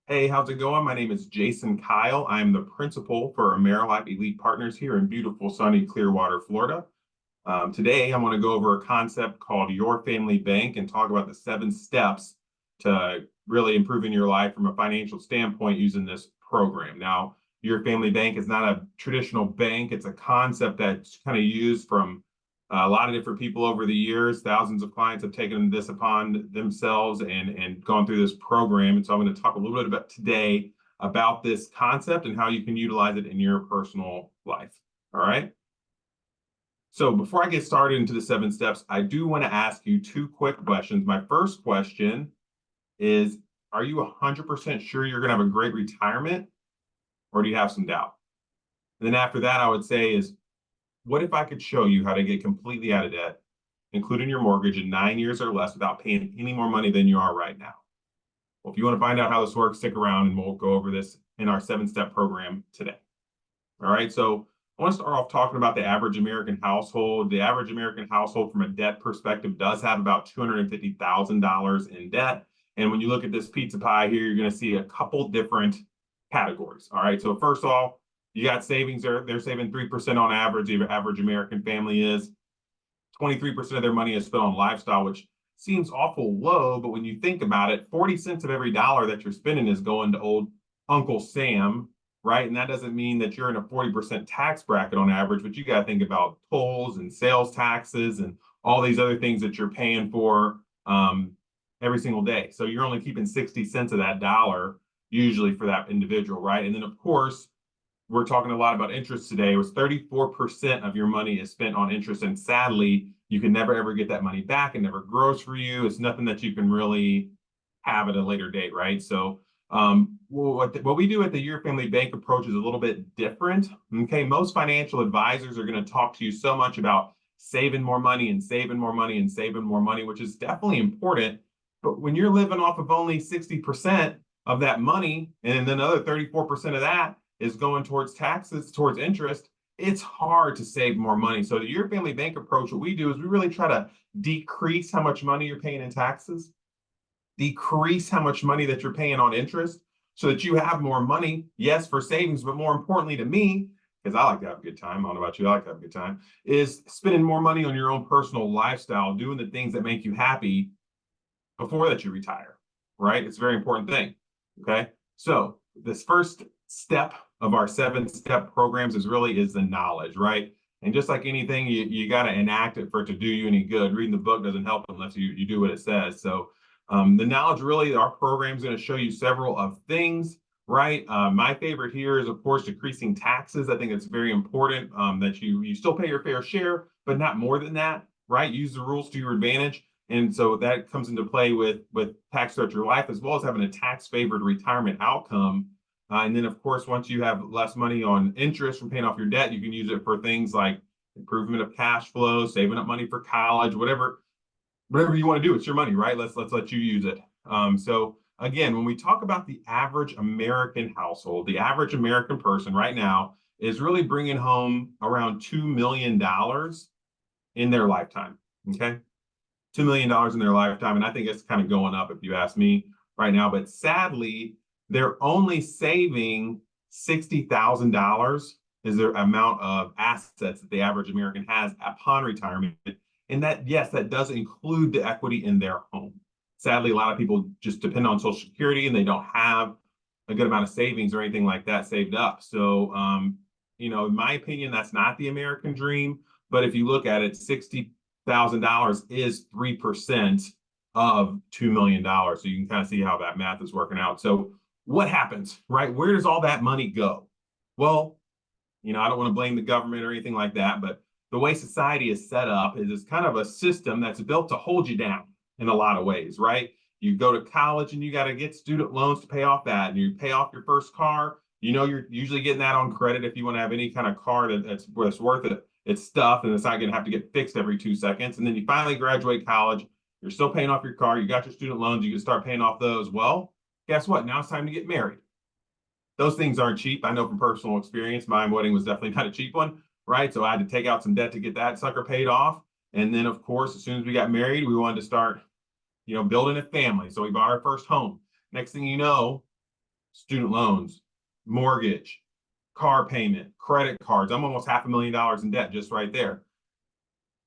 Hey, how's it going? My name is Jason Kyle. I'm the principal for AmeriLife Elite Partners here in beautiful sunny Clearwater, Florida. Today, I want to go over a concept called Your Family Bank and talk about the 7 steps to really improving your life from a financial standpoint using this program. Now, Your Family Bank is not a traditional bank. It's a concept that's kind of used from a lot of different people over the years. Thousands of clients have taken this upon themselves and gone through this program. And so I'm going to talk a little bit about today about this concept and how you can utilize it in your personal life. All right. So before I get started into the 7 steps, I do want to ask you 2 quick questions. My first question is, are you 100% sure you're going to have a great retirement, or do you have some doubt? And then after that, I would say is, what if I could show you how to get completely out of debt, including your mortgage, in 9 years or less without paying any more money than you are right now? Well, if you want to find out how this works, stick around and we'll go over this in our 7-step program today. All right, so I want to start off talking about the average American household. The average American household, from a debt perspective, does have about $250,000 in debt. And when you look at this pizza pie here, you're going to see a couple different categories. All right, so first off, you got savings. They're saving 3% on average. The average American family is 23% of their money is spent on lifestyle, which seems awful low. But when you think about it, 40 cents of every dollar that you're spending is going to old Uncle Sam, right? And that doesn't mean that you're in a 40% tax bracket on average, but you got to think about tolls and sales taxes and all these other things that you're paying for every single day. So you're only keeping 60 cents of that dollar usually for that individual, right? And then, of course, we're talking a lot about interest today. It was 34% of your money is spent on interest. And sadly, you can never, ever get that money back. It never grows for you. It's nothing that you can really have at a later date, right? So what we do at the Your Family Bank approach is a little bit different. Okay, most financial advisors are going to talk to you so much about saving more money and saving more money and saving more money, which is definitely important. But when you're living off of only 60% of that money, and then another 34% of that is going towards taxes, towards interest, it's hard to save more money. So the Your Family Bank approach, what we do is we really try to decrease how much money you're paying in taxes, decrease how much money that you're paying on interest, so that you have more money, yes, for savings, but more importantly to me, because I like to have a good time, I don't know about you, I like to have a good time, is spending more money on your own personal lifestyle, doing the things that make you happy before that you retire, right? It's a very important thing, okay? So this first step of our 7-step programs is the knowledge, right? And just like anything, you got to enact it for it to do you any good. Reading the book doesn't help unless you do what it says. So the knowledge, really, our program is going to show you several of things, right? My favorite here is, of course, decreasing taxes. I think it's very important that you still pay your fair share, but not more than that, right? Use the rules to your advantage. And so that comes into play with tax throughout your life, as well as having a tax-favored retirement outcome. And then, of course, once you have less money on interest from paying off your debt, you can use it for things like improvement of cash flow, saving up money for college, whatever you want to do. It's your money, right? Let's let you use it. So again, when we talk about the average American household, the average American person right now is really bringing home around $2 million in their lifetime. Okay, $2 million in their lifetime, and I think it's kind of going up if you ask me right now. But sadly, they're only saving $60,000 is their amount of assets that the average American has upon retirement. And that, yes, that does include the equity in their home. Sadly, a lot of people just depend on Social Security and they don't have a good amount of savings or anything like that saved up. So, in my opinion, that's not the American dream. But if you look at it, $60,000 is 3% of $2 million. So you can kind of see how that math is working out. So what happens, right? Where does all that money go? Well, I don't want to blame the government or anything like that, but the way society is set up is it's kind of a system that's built to hold you down in a lot of ways, right? You go to college and you got to get student loans to pay off that, and you pay off your first car. You're usually getting that on credit if you want to have any kind of car that's worth it. It's stuff, and it's not going to have to get fixed every 2 seconds. And then you finally graduate college. You're still paying off your car. You got your student loans. You can start paying off those. Well, guess what? Now it's time to get married. Those things aren't cheap. I know from personal experience, my wedding was definitely not a cheap one, right? So I had to take out some debt to get that sucker paid off. And then, of course, as soon as we got married, we wanted to start, building a family. So we bought our first home. Next thing you know, student loans, mortgage, car payment, credit cards. I'm almost $500,000 in debt just right there.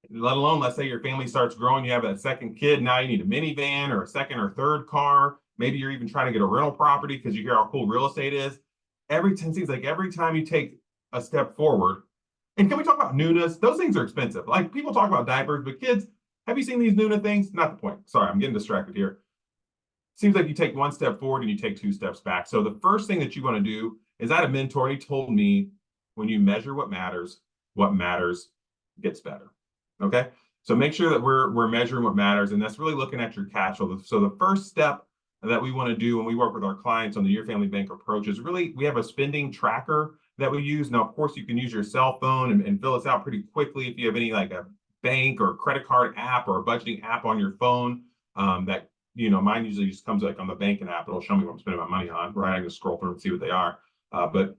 Let alone, let's say your family starts growing, you have a second kid, now you need a minivan or a second or third car. Maybe you're even trying to get a rental property because you hear how cool real estate is. Seems like every time you take a step forward, and can we talk about Nuna? Those things are expensive. Like people talk about diapers, but kids, have you seen these Nuna things? Not the point. Sorry, I'm getting distracted here. Seems like you take one step forward and you take two steps back. So the first thing that you want to do is, I had a mentor, he told me, when you measure what matters gets better. Okay. So make sure that we're measuring what matters, and that's really looking at your cash flow. So the first step that we want to do when we work with our clients on the Your Family Bank approach is really, we have a spending tracker that we use. Now, of course, you can use your cell phone and fill this out pretty quickly if you have any, like a bank or credit card app or a budgeting app on your phone. That, mine usually just comes like on the banking app. It'll show me what I'm spending my money on, right? I can scroll through and see what they are. But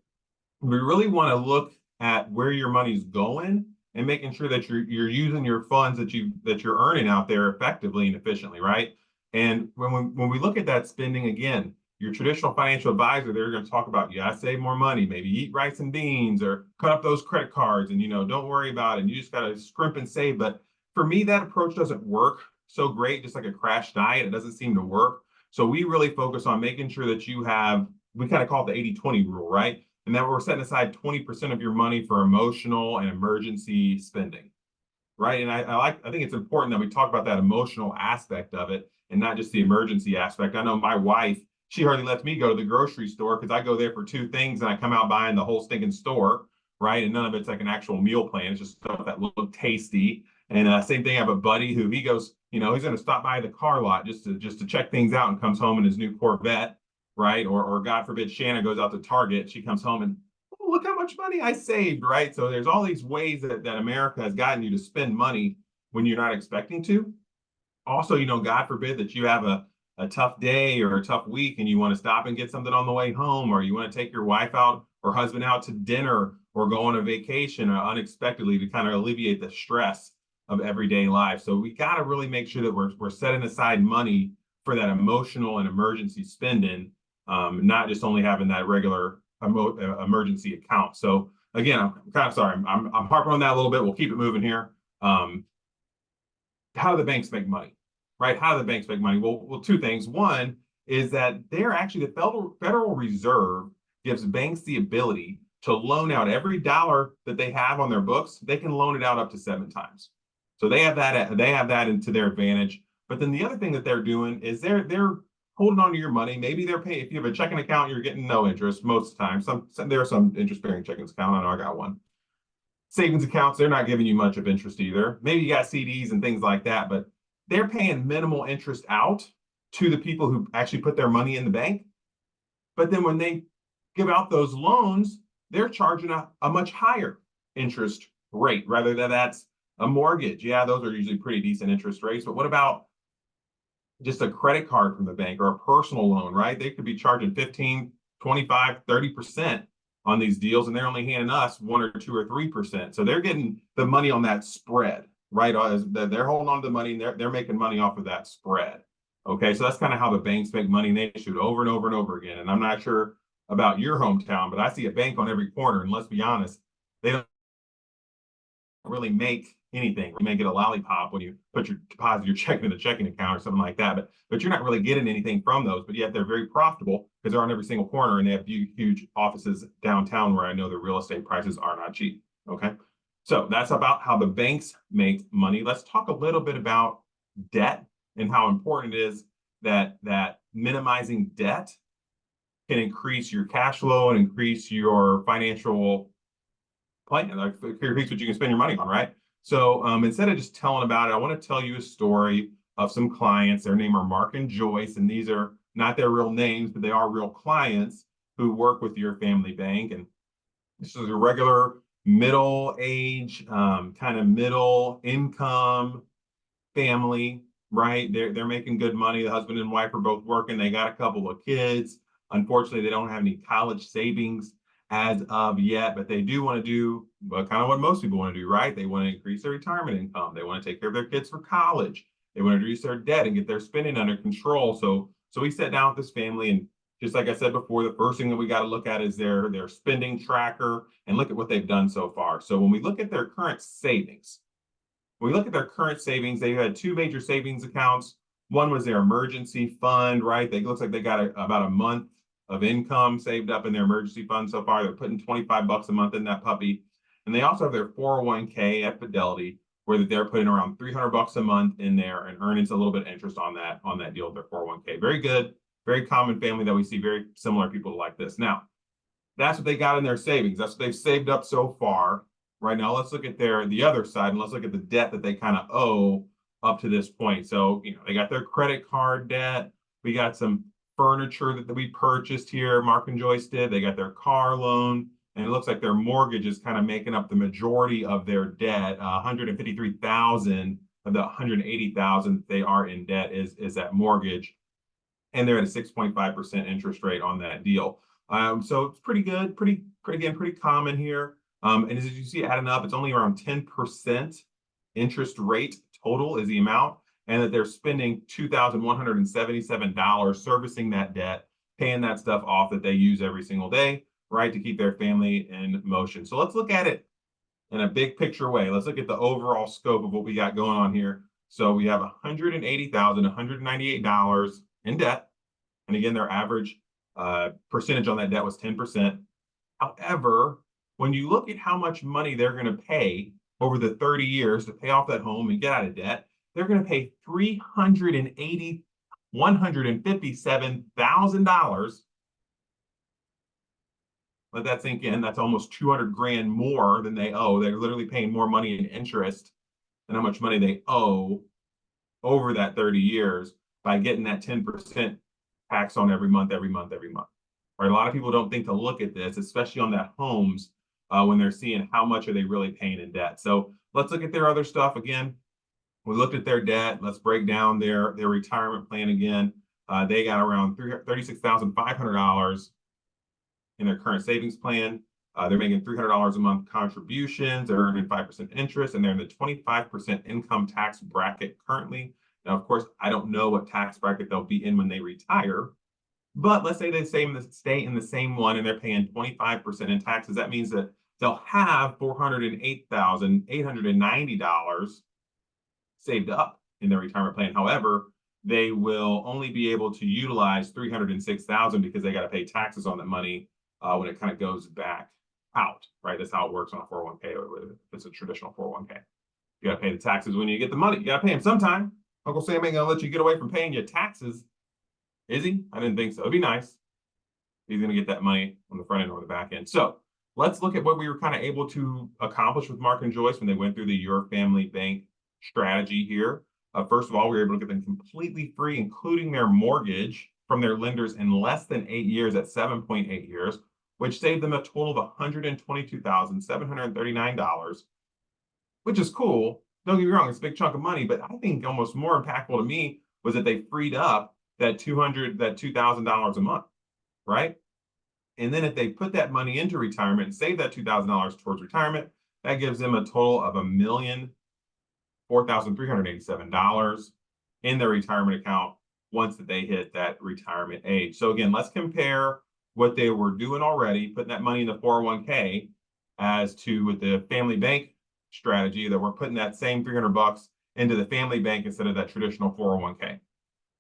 we really want to look at where your money's going and making sure that you're using your funds that you're earning out there effectively and efficiently, right? And when we look at that spending, again, your traditional financial advisor, they're going to talk about, you got to save more money, maybe eat rice and beans, or cut up those credit cards, and don't worry about it, and you just got to scrimp and save. But for me, that approach doesn't work so great. Just like a crash diet, it doesn't seem to work. So we really focus on making sure that you have, we kind of call it the 80-20 rule, right? And that we're setting aside 20% of your money for emotional and emergency spending, right? And I think it's important that we talk about that emotional aspect of it and not just the emergency aspect. I know my wife, she hardly lets me go to the grocery store because I go there for two things and I come out buying the whole stinking store, right? And none of it's like an actual meal plan. It's just stuff that look tasty. And same thing, I have a buddy who he goes, he's going to stop by the car lot just to check things out, and comes home in his new Corvette, right? Or God forbid, Shanna goes out to Target, she comes home and, oh, look how much money I saved, right? So there's all these ways that America has gotten you to spend money when you're not expecting to. Also, God forbid that you have a tough day or a tough week and you want to stop and get something on the way home, or you want to take your wife out or husband out to dinner or go on a vacation unexpectedly to kind of alleviate the stress of everyday life. So we got to really make sure that we're setting aside money for that emotional and emergency spending, not just only having that regular emergency account. So again, I'm kind of sorry, I'm harping on that a little bit. We'll keep it moving here. How do the banks make money, right? How do the banks make money? Well, two things. One is that they're actually, the Federal Reserve gives banks the ability to loan out every dollar that they have on their books. They can loan it out up to 7 times. So they have that into their advantage. But then the other thing that they're doing is they're holding on to your money. Maybe they're paying, if you have a checking account, you're getting no interest most of the time. There are some interest-bearing checking accounts. I know I got one. Savings accounts, they're not giving you much of interest either. Maybe you got CDs and things like that, but they're paying minimal interest out to the people who actually put their money in the bank. But then when they give out those loans, they're charging a much higher interest rate, rather than that's a mortgage. Yeah, those are usually pretty decent interest rates. But what about just a credit card from the bank or a personal loan, right? They could be charging 15, 25, 30% on these deals, and they're only handing us 1 or 2 or 3%. So they're getting the money on that spread, right? They're holding on to the money, and they're making money off of that spread. Okay, so that's kind of how the banks make money, and they shoot over and over and over again. And I'm not sure about your hometown, but I see a bank on every corner, and let's be honest, they don't really make anything. You may get a lollipop when you deposit your check in the checking account or something like that, but you're not really getting anything from those. But yet they're very profitable because they're on every single corner, and they have huge offices downtown where I know the real estate prices are not cheap. Okay, so that's about how the banks make money. Let's talk a little bit about debt and how important it is that minimizing debt can increase your cash flow and increase your financial plan, like increase what you can spend your money on, right? So instead of just telling about it, I want to tell you a story of some clients. Their name are Mark and Joyce, and these are not their real names, but they are real clients who work with Your Family Bank. And this is a regular middle age, kind of middle income family, right? They're making good money. The husband and wife are both working. They got a couple of kids. Unfortunately, they don't have any college savings as of yet, but they do want to do kind of what most people want to do, right? They want to increase their retirement income. They want to take care of their kids for college. They want to reduce their debt and get their spending under control. So we sat down with this family, and just like I said before, the first thing that we got to look at is their spending tracker and look at what they've done so far. So when we look at their current savings, they had two major savings accounts. One was their emergency fund, right? It looks like they got about a month of income saved up in their emergency fund so far. They're putting 25 bucks a month in that puppy. And they also have their 401k at Fidelity, where they're putting around 300 bucks a month in there and earning a little bit of interest on that deal with their 401k. Very good, very common family that we see very similar people like this. Now, that's what they got in their savings. That's what they've saved up so far. Right now, let's look at the other side and let's look at the debt that they kind of owe up to this point. So, they got their credit card debt. We got some furniture that we purchased here. Mark and Joyce did. They got their car loan, and it looks like their mortgage is kind of making up the majority of their debt. 153,000 of the 180,000 they are in debt is that mortgage, and they're at a 6.5% interest rate on that deal. So it's pretty good, pretty common here. And as you see adding up, it's only around 10% interest rate total is the amount, and that they're spending $2,177 servicing that debt, paying that stuff off that they use every single day, right, to keep their family in motion. So let's look at it in a big picture way. Let's look at the overall scope of what we got going on here. So we have $180,198 in debt. And again, their average percentage on that debt was 10%. However, when you look at how much money they're going to pay over the 30 years to pay off that home and get out of debt, they're going to pay $157,000. Let that sink in. That's almost 200 grand more than they owe. They're literally paying more money in interest than how much money they owe over that 30 years by getting that 10% tax on every month. Right? A lot of people don't think to look at this, especially on that homes, when they're seeing how much are they really paying in debt. So let's look at their other stuff again. We looked at their debt. Let's break down their retirement plan again. They got around $36,500 in their current savings plan. They're making $300 a month contributions. They're earning 5% interest, and they're in the 25% income tax bracket currently. Now, of course, I don't know what tax bracket they'll be in when they retire, but let's say they stay in the same one and they're paying 25% in taxes. That means that they'll have $408,890 saved up in their retirement plan. However, they will only be able to utilize $306,000 because they got to pay taxes on that money when it kind of goes back out, right? That's how it works on a 401k. It's a traditional 401k. You got to pay the taxes when you get the money. You got to pay them sometime. Uncle Sam ain't gonna let you get away from paying your taxes, is he? I didn't think so. It'd be nice. He's gonna get that money on the front end or the back end. So let's look at what we were kind of able to accomplish with Mark and Joyce when they went through the Your Family Bank strategy here. First of all, we were able to get them completely free, including their mortgage from their lenders in less than 8 years at 7.8 years, which saved them a total of $122,739, which is cool. Don't get me wrong, it's a big chunk of money, but I think almost more impactful to me was that they freed up that $2,000 a month, right? And then if they put that money into retirement and save that $2,000 towards retirement, that gives them a total of $1,004,387 in their retirement account once that they hit that retirement age. So again, let's compare what they were doing already, putting that money in the 401k, as to with the family bank strategy that we're putting that same 300 bucks into the family bank instead of that traditional 401k.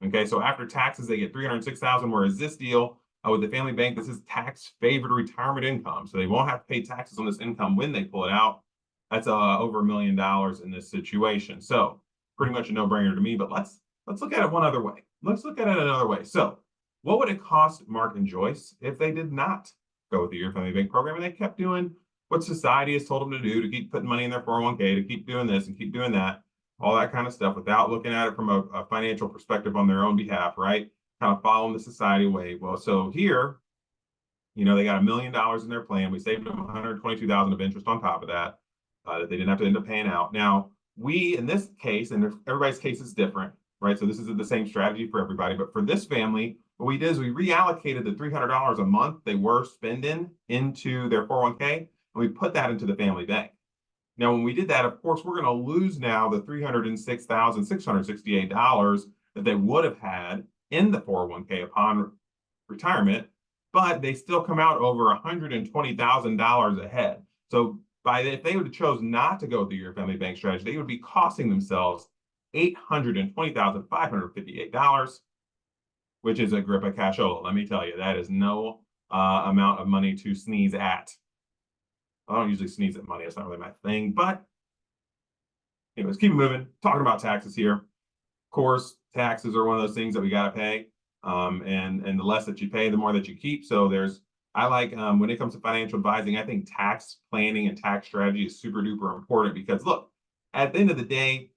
Okay, so after taxes, they get 306,000, whereas this deal with the family bank, this is tax favored retirement income. So they won't have to pay taxes on this income when they pull it out. That's over $1 million in this situation. So pretty much a no-brainer to me, but let's look at it one other way. Let's look at it another way. So what would it cost Mark and Joyce if they did not go with the Your Family Bank program and they kept doing what society has told them to do, to keep putting money in their 401k, to keep doing this and keep doing that, all that kind of stuff, without looking at it from a financial perspective on their own behalf, right? Kind of following the society way. Well, so here, they got $1 million in their plan. We saved them $122,000 of interest on top of that, that they didn't have to end up paying out. Now, we, in this case, and everybody's case is different, right? So this isn't the same strategy for everybody, but for this family, what we did is we reallocated the $300 a month they were spending into their 401k, and we put that into the family bank. Now, when we did that, of course, we're going to lose now the $306,668 that they would have had in the 401k upon retirement, but they still come out over $120,000 ahead. So if they would have chose not to go through your family bank strategy, they would be costing themselves $820,558, which is a grip of cashola. Let me tell you, that is no amount of money to sneeze at. I don't usually sneeze at money. It's not really my thing, but anyways, keep it moving. Talking about taxes here. Of course, taxes are one of those things that we got to pay. And the less that you pay, the more that you keep. So I like when it comes to financial advising, I think tax planning and tax strategy is super duper important because look, at the end of the day,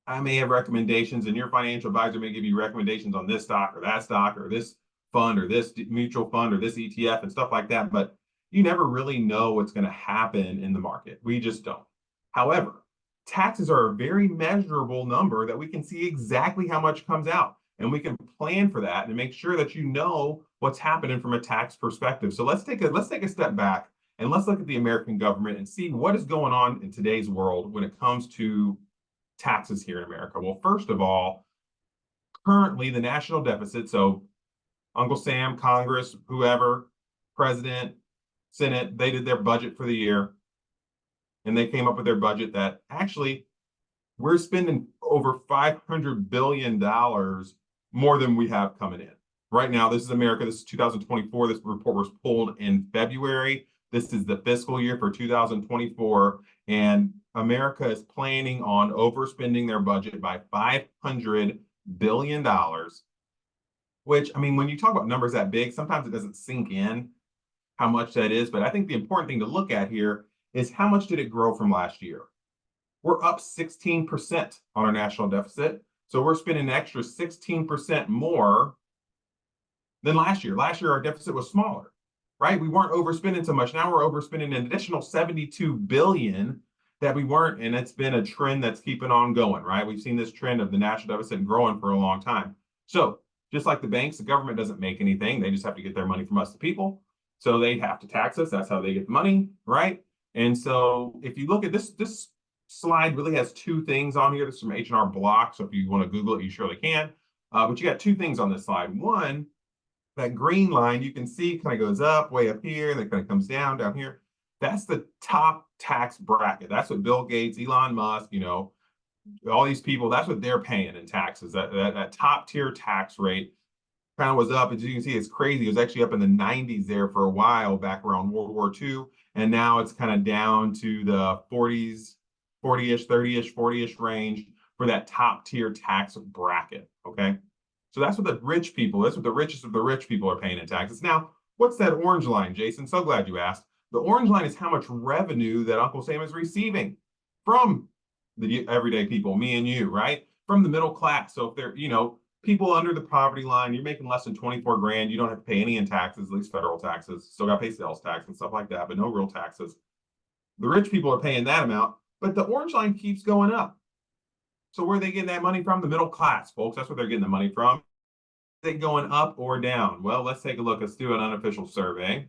I may have recommendations and your financial advisor may give you recommendations on this stock or this fund or this mutual fund or this ETF and stuff like that. But you never really know what's going to happen in the market. We just don't. However, taxes are a very measurable number that we can see exactly how much comes out. And we can plan for that and make sure that you know what's happening from a tax perspective. So let's take a step back and let's look at the American government and see what is going on in today's world when it comes to taxes here in America. Well, first of all, currently the national deficit, so Uncle Sam, Congress, whoever, President, Senate, they did their budget for the year. And they came up with their budget that actually we're spending over $500 billion more than we have coming in. Right now, this is America. This is 2024. This report was pulled in February. This is the fiscal year for 2024. And America is planning on overspending their budget by $500 billion, which, I mean, when you talk about numbers that big, sometimes it doesn't sink in how much that is. But I think the important thing to look at here is how much did it grow from last year? We're up 16% on our national deficit. So we're spending an extra 16% more than last year. Last year, our deficit was smaller, right? We weren't overspending so much. Now we're overspending an additional $72 billion that we weren't. And it's been a trend that's keeping on going, right? We've seen this trend of the national deficit growing for a long time. So just like the banks, the government doesn't make anything. They just have to get their money from us, the people. So they have to tax us. That's how they get the money, right? And so if you look at this slide really has two things on here. This is from H&R Block. So if you want to Google it, you surely can. But you got two things on this slide. One, that green line you can see kind of goes up way up here, and then kind of comes down here. That's the top tax bracket. That's what Bill Gates, Elon Musk, all these people, that's what they're paying in taxes. That top tier tax rate kind of was up. As you can see, it's crazy. It was actually up in the 90s there for a while back around World War II. And now it's kind of down to the 40s, 40-ish, 30-ish, 40-ish range for that top tier tax bracket, okay? So that's what the rich people, that's what the richest of the rich people are paying in taxes. Now, what's that orange line, Jason? So glad you asked. The orange line is how much revenue that Uncle Sam is receiving from the everyday people, me and you, right? From the middle class. So if they're, people under the poverty line, you're making less than 24 grand, you don't have to pay any in taxes, at least federal taxes. Still got to pay sales tax and stuff like that, but no real taxes. The rich people are paying that amount, but the orange line keeps going up. So where are they getting that money from? The middle class, folks. That's where they're getting the money from. Are they going up or down? Well, let's take a look. Let's do an unofficial survey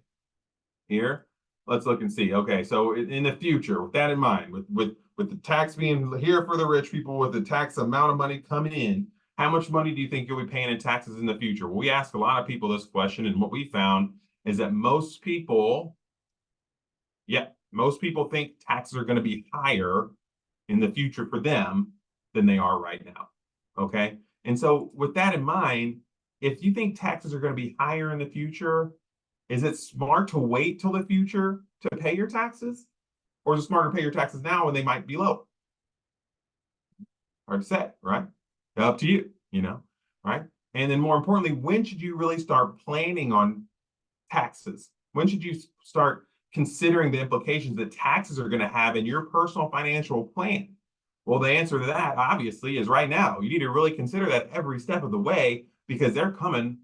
here. Let's look and see. Okay, so in the future, with that in mind, with the tax being here for the rich people, with the tax amount of money coming in, how much money do you think you'll be paying in taxes in the future? Well, we asked a lot of people this question, and what we found is that most people think taxes are going to be higher in the future for them than they are right now, okay? And so with that in mind, if you think taxes are going to be higher in the future, is it smart to wait till the future to pay your taxes? Or is it smarter to pay your taxes now when they might be low? Hard to say, right? Up to you, right? And then more importantly, when should you really start planning on taxes? When should you start considering the implications that taxes are going to have in your personal financial plan? Well, the answer to that, obviously, is right now. You need to really consider that every step of the way because they're coming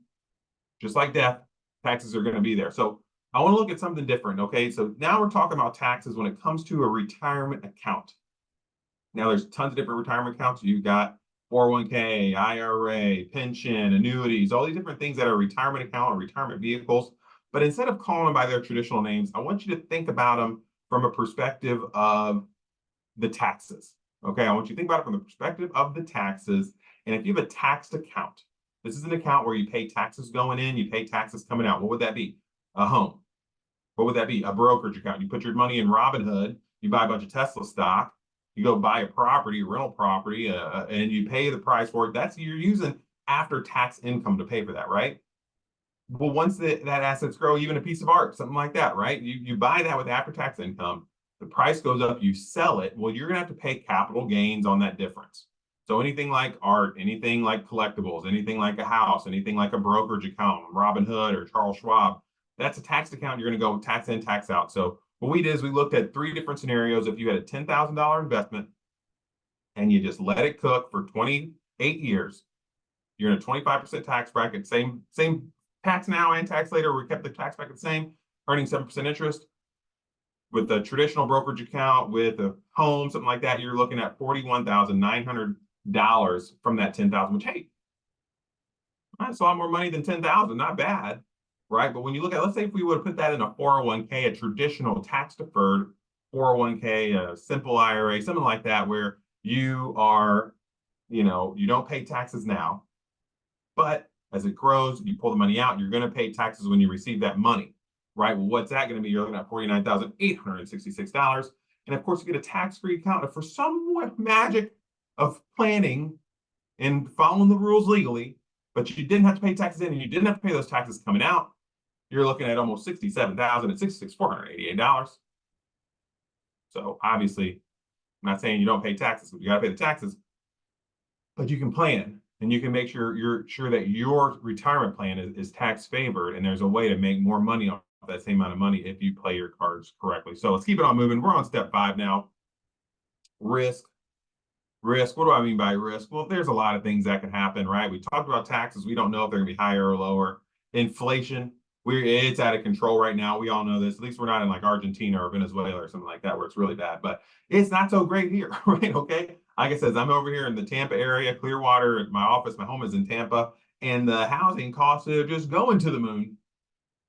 just like death. Taxes are going to be there. So I want to look at something different, okay? So now we're talking about taxes when it comes to a retirement account. Now, there's tons of different retirement accounts. You've got 401k, IRA, pension, annuities, all these different things that are retirement account or retirement vehicles. But instead of calling them by their traditional names, I want you to think about them from a perspective of the taxes. Okay, I want you to think about it from the perspective of the taxes. And if you have a taxed account, This is an account where you pay taxes going in, you pay taxes coming out. What would that be? A home. What would that be? A brokerage account. You put your money in Robinhood, you buy a bunch of Tesla stock, you go buy a property, rental property, and you pay the price for it. That's you're using after tax income to pay for that, right? Well, once that assets grow, even a piece of art, something like that, right? You buy that with after tax income, the price goes up, you sell it. Well, you're gonna have to pay capital gains on that difference. So anything like art, anything like collectibles, anything like a house, anything like a brokerage account, Robinhood or Charles Schwab, that's a tax account. You're gonna go tax in, tax out. So what we did is we looked at 3 different scenarios. If you had a $10,000 investment and you just let it cook for 28 years, you're in a 25% tax bracket, same tax now and tax later. We kept the tax bracket the same, earning 7% interest. With a traditional brokerage account, with a home, something like that, you're looking at $41,900 from that 10,000, which, hey, that's a lot more money than 10,000, not bad, right? But when you look at, let's say if we would have put that in a 401k, a traditional tax deferred 401k, a simple IRA, something like that, where you are, you don't pay taxes now, but as it grows, you pull the money out, you're going to pay taxes when you receive that money, right? Well, what's that going to be? You're looking at $49,866. And of course, you get a tax-free account. If for somewhat magic of planning and following the rules legally, but you didn't have to pay taxes in and you didn't have to pay those taxes coming out, you're looking at almost $67,066,488. So obviously, I'm not saying you don't pay taxes, but you got to pay the taxes, but you can plan. And you can make sure you're sure that your retirement plan is tax favored, and there's a way to make more money off that same amount of money if you play your cards correctly. So let's keep it on moving. We're on step 5 now. Risk. Risk. What do I mean by risk? Well, there's a lot of things that can happen, right? We talked about taxes. We don't know if they're going to be higher or lower. Inflation. It's out of control right now. We all know this. At least we're not in like Argentina or Venezuela or something like that where it's really bad, but it's not so great here, right? Okay. Like I said, I'm over here in the Tampa area, Clearwater. My office, my home is in Tampa, and the housing costs are just going to the moon,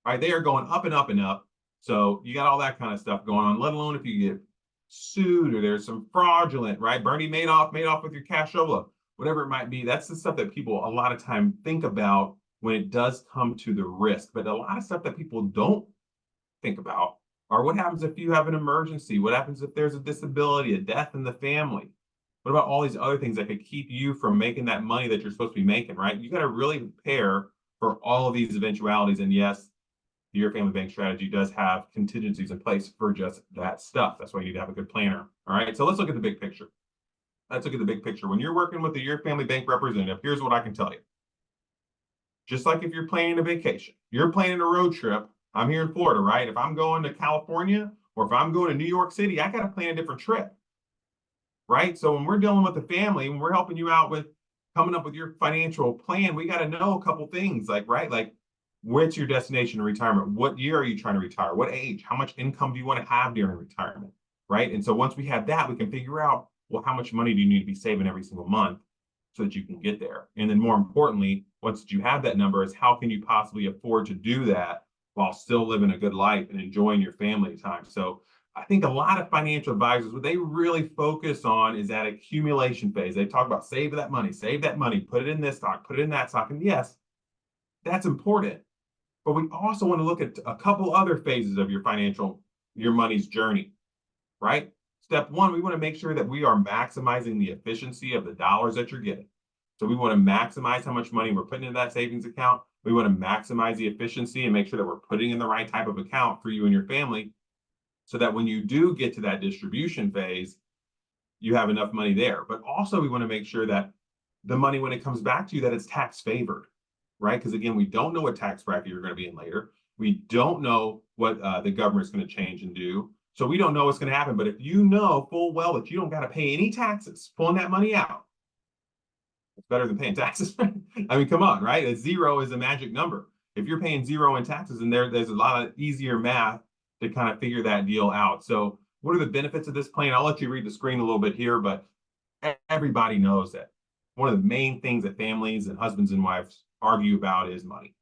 right? They are going up and up and up. So you got all that kind of stuff going on, let alone if you get sued or there's some fraudulent, right? Bernie Madoff with your cashola, whatever it might be. That's the stuff that people a lot of time think about when it does come to the risk. But a lot of stuff that people don't think about are what happens if you have an emergency? What happens if there's a disability, a death in the family? What about all these other things that could keep you from making that money that you're supposed to be making, right? You got to really prepare for all of these eventualities. And yes, your family bank strategy does have contingencies in place for just that stuff. That's why you need to have a good planner. All right. So let's look at the big picture. Let's look at the big picture. When you're working with your family bank representative, here's what I can tell you. Just like if you're planning a vacation, you're planning a road trip. I'm here in Florida, right? If I'm going to California or if I'm going to New York City, I got to plan a different trip, right? So when we're dealing with the family, when we're helping you out with coming up with your financial plan, we got to know a couple things like, right? Like, what's your destination in retirement? What year are you trying to retire? What age? How much income do you want to have during retirement, right? And so once we have that, we can figure out, well, how much money do you need to be saving every single month so that you can get there? And then more importantly, once you have that number, is how can you possibly afford to do that while still living a good life and enjoying your family time? So I think a lot of financial advisors, what they really focus on is that accumulation phase. They talk about save that money, put it in this stock, put it in that stock. And yes, that's important. But we also want to look at a couple other phases of your money's journey, right? Step 1, we want to make sure that we are maximizing the efficiency of the dollars that you're getting. So we want to maximize how much money we're putting in that savings account. We want to maximize the efficiency and make sure that we're putting in the right type of account for you and your family so that when you do get to that distribution phase, you have enough money there. But also we want to make sure that the money, when it comes back to you, that it's tax favored, right? Because again, we don't know what tax bracket you're going to be in later. We don't know what the government's going to change and do. So we don't know what's going to happen. But if you know full well that you don't got to pay any taxes pulling that money out, it's better than paying taxes. I mean, come on, right? A 0 is a magic number. If you're paying 0 in taxes, and there's a lot of easier math to kind of figure that deal out. So what are the benefits of this plan? I'll let you read the screen a little bit here, but everybody knows that one of the main things that families and husbands and wives argue about is money,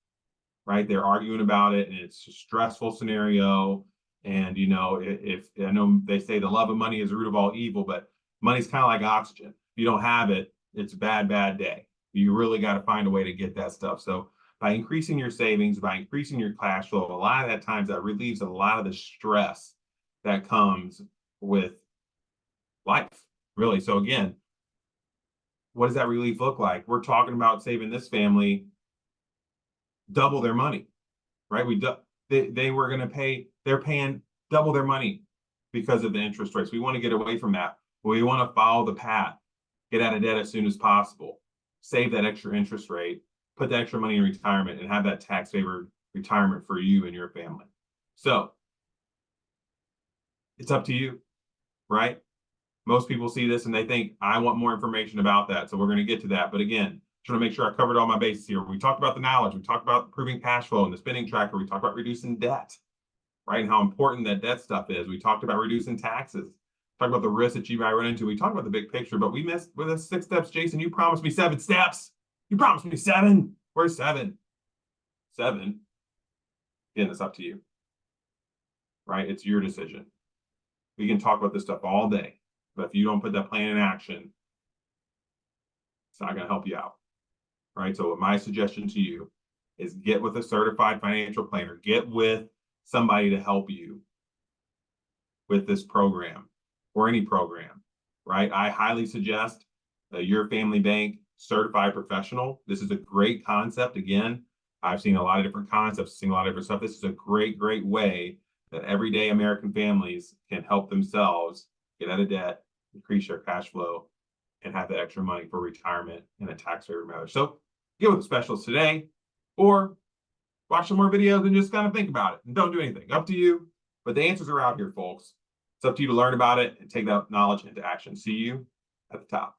right? They're arguing about it, and it's a stressful scenario. And, if I know they say the love of money is the root of all evil, but money's kind of like oxygen. If you don't have it, it's a bad, bad day. You really got to find a way to get that stuff. So by increasing your savings, by increasing your cash flow, a lot of that times that relieves a lot of the stress that comes with life, really. So again, what does that relief look like? We're talking about saving this family double their money, right? They were going to pay, they're paying double their money because of the interest rates. We want to get away from that. We want to follow the path, get out of debt as soon as possible, save that extra interest rate, put that extra money in retirement, and have that tax favored retirement for you and your family. So it's up to you, right? Most people see this and they think, I want more information about that. So we're going to get to that. But again, trying to make sure I covered all my bases here. We talked about the knowledge. We talked about improving cash flow and the spending tracker. We talked about reducing debt, right? And how important that debt stuff is. We talked about reducing taxes. Talked about the risks that you might run into. We talked about the big picture, but we missed with the 6 steps. Jason, you promised me 7 steps. You promised me 7. Where's 7? 7. Again, it's up to you, right? It's your decision. We can talk about this stuff all day, but if you don't put that plan in action, it's not going to help you out, right? So my suggestion to you is get with a certified financial planner. Get with somebody to help you with this program or any program, right? I highly suggest Your Family Bank Certified Professional. This is a great concept. Again, I've seen a lot of different concepts, seen a lot of different stuff. This is a great, great way that everyday American families can help themselves get out of debt, increase their cash flow, and have that extra money for retirement in a tax-favored manner. So get with a specialist today, or watch some more videos and just kind of think about it and don't do anything. Up to you. But the answers are out here, folks. It's up to you to learn about it and take that knowledge into action. See you at the top.